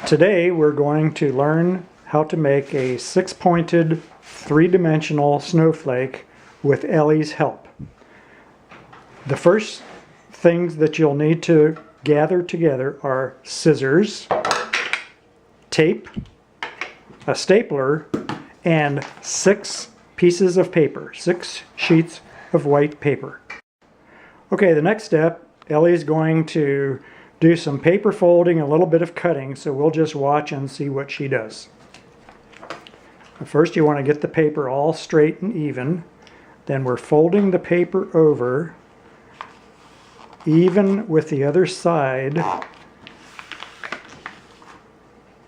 Today we're going to learn how to make a 6-pointed 3-dimensional snowflake with Ellie's help. The first things that you'll need to gather together are scissors, tape, a stapler, and 6 pieces of paper, 6 sheets of white paper. Okay, the next step, Ellie's going to do some paper folding, a little bit of cutting, so we'll just watch and see what she does. First you want to get the paper all straight and even. Then we're folding the paper over, even with the other side.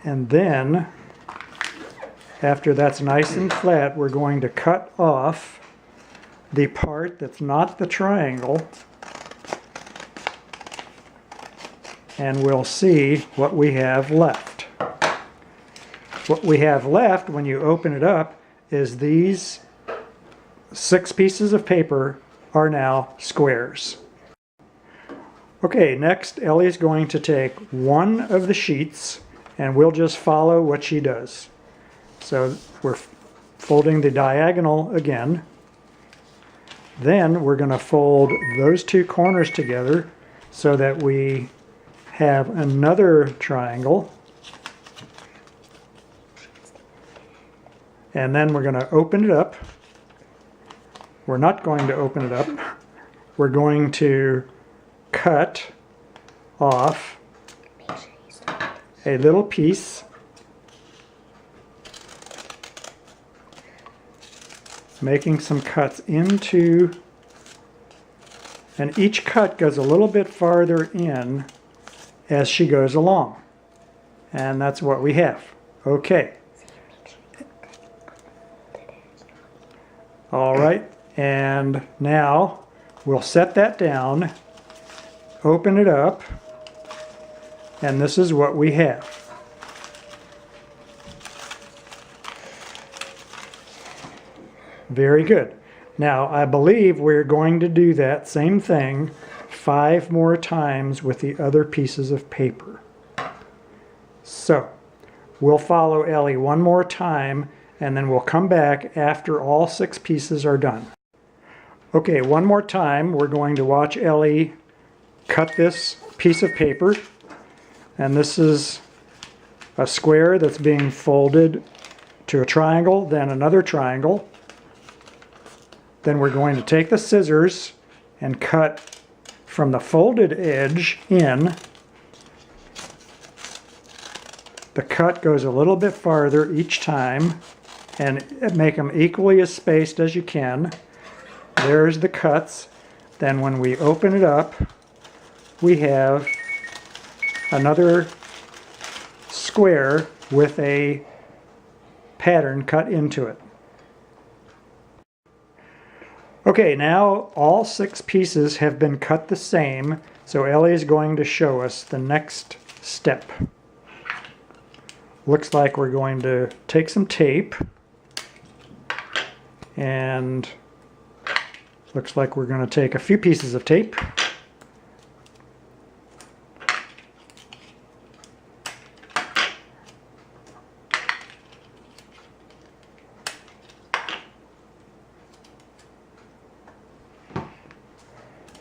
And then, after that's nice and flat, we're going to cut off the part that's not the triangle. And we'll see what we have left. What we have left when you open it up is these 6 pieces of paper are now squares. Okay, next Ellie's going to take one of the sheets and we'll just follow what she does. So we're folding the diagonal again. Then we're going to fold those 2 corners together so that we have another triangle. And then we're going to open it up. We're not going to open it up. We're going to cut off a little piece. Making some cuts into, and each cut goes a little bit farther in as she goes along. And that's what we have. Okay. All right, and now we'll set that down, open it up, and this is what we have. Very good. Now, I believe we're going to do that same thing 5 more times with the other pieces of paper. So, we'll follow Ellie one more time, and then we'll come back after all 6 pieces are done. Okay, one more time, we're going to watch Ellie cut this piece of paper. And this is a square that's being folded to a triangle, then another triangle. Then we're going to take the scissors and cut from the folded edge in. The cut goes a little bit farther each time, and make them equally as spaced as you can. There's the cuts. Then when we open it up, we have another square with a pattern cut into it. Okay, now all 6 pieces have been cut the same, so Ellie is going to show us the next step. Looks like we're going to take some tape, and looks like we're going to take a few pieces of tape.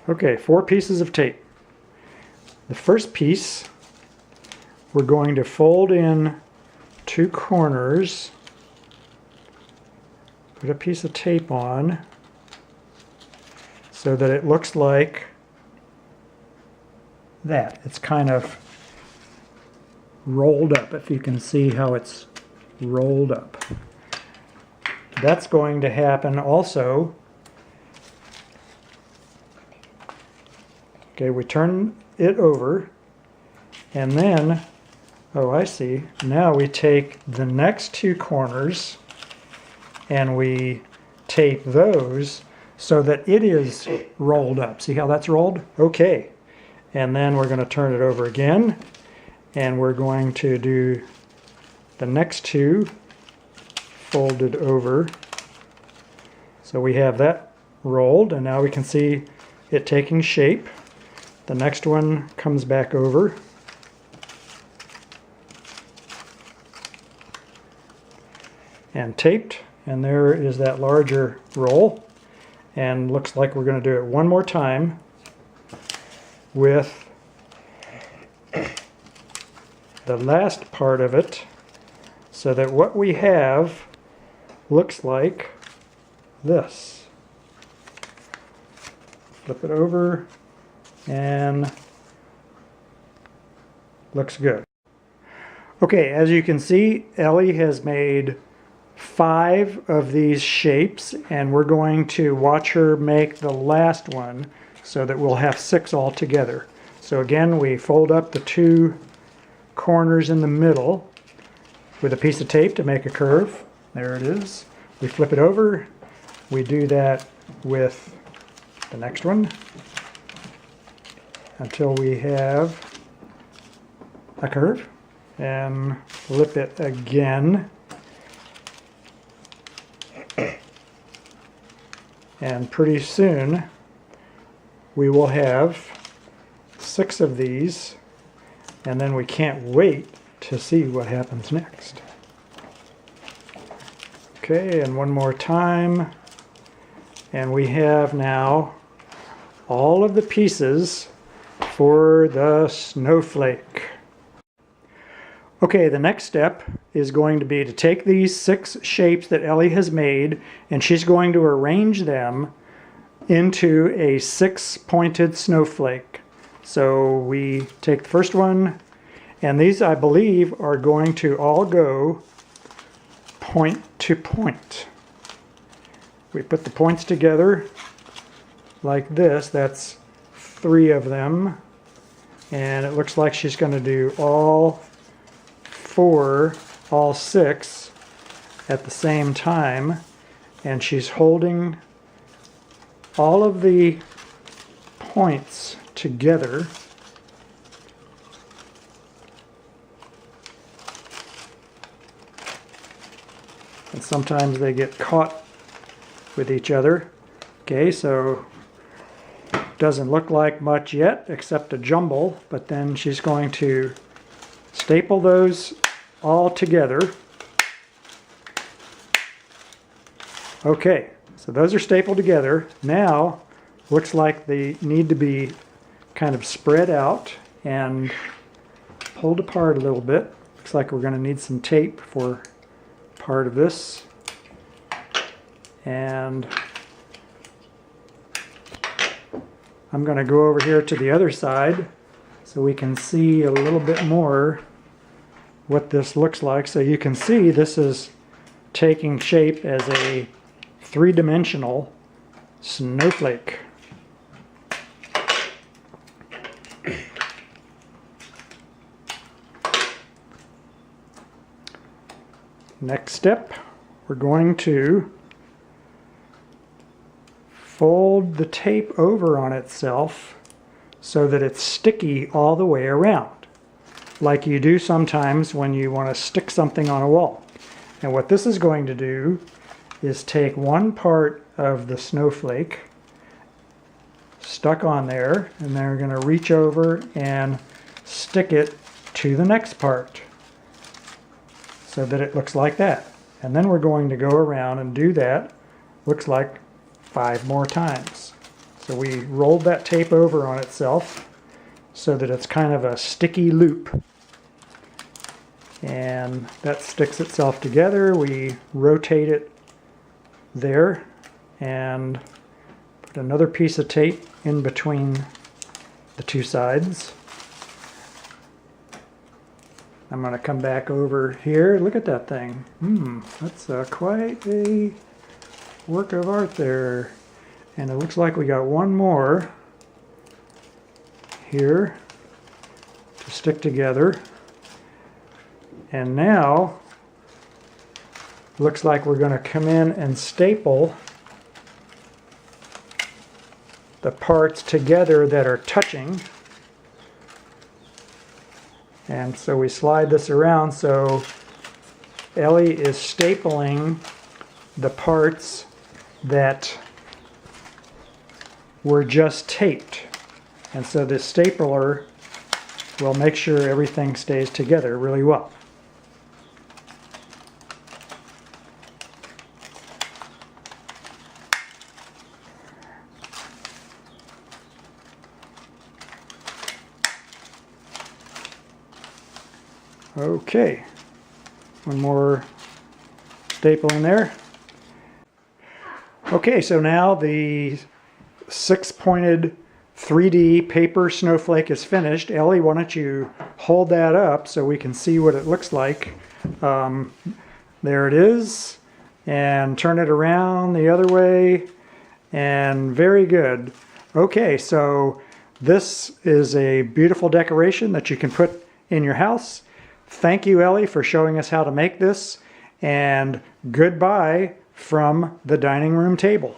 Okay, 4 pieces of tape. The first piece, we're going to fold in 2 corners, put a piece of tape on so that it looks like that. It's kind of rolled up, if you can see how it's rolled up. That's going to happen also. Okay, we turn it over, and then, oh, I see. Now we take the next 2 corners and we tape those so that it is rolled up. See how that's rolled? Okay. And then we're going to turn it over again, and we're going to do the next 2 folded over. So we have that rolled, and now we can see it taking shape. The next one comes back over. and taped. And there is that larger roll. And looks like we're going to do it one more time with the last part of it, so that what we have looks like this. Flip it over and looks good. Okay, as you can see, Ellie has made 5 of these shapes, and we're going to watch her make the last one so that we'll have 6 all together. So again, we fold up the 2 corners in the middle with a piece of tape to make a curve. There it is. We flip it over. We do that with the next one until we have a curve, and flip it again. And pretty soon we will have 6 of these, and then we can't wait to see what happens next. Okay, and one more time. And we have now all of the pieces for the snowflake. Okay, the next step is going to be to take these 6 shapes that Ellie has made, and she's going to arrange them into a 6-pointed snowflake. So we take the first one, and these, I believe, are going to all go point to point. We put the points together like this. That's 3 of them, and it looks like she's going to do all 6 at the same time, and she's holding all of the points together. And sometimes they get caught with each other. Okay, so doesn't look like much yet except a jumble, but then she's going to staple those all together. Okay, so those are stapled together. Now looks like they need to be kind of spread out and pulled apart a little bit. Looks like we're going to need some tape for part of this. And I'm going to go over here to the other side so we can see a little bit more what this looks like. So you can see this is taking shape as a 3-dimensional snowflake. Next step, we're going to fold the tape over on itself so that it's sticky all the way around, like you do sometimes when you want to stick something on a wall. And what this is going to do is take one part of the snowflake stuck on there, and then we're going to reach over and stick it to the next part so that it looks like that. And then we're going to go around and do that, looks like 5 more times. So we rolled that tape over on itself so that it's kind of a sticky loop. And that sticks itself together. We rotate it there and put another piece of tape in between the 2 sides. I'm going to come back over here. Look at that thing. That's quite a work of art there. And it looks like we got one more here to stick together. And now looks like we're going to come in and staple the parts together that are touching. And so we slide this around, so Ellie is stapling the parts that were just taped. And so this stapler will make sure everything stays together really well. Okay, one more staple in there. Okay, so now the 6-pointed 3D paper snowflake is finished. Ellie, why don't you hold that up so we can see what it looks like. There it is. And turn it around the other way. And very good. Okay, so this is a beautiful decoration that you can put in your house. Thank you, Ellie, for showing us how to make this. And goodbye from the dining room table.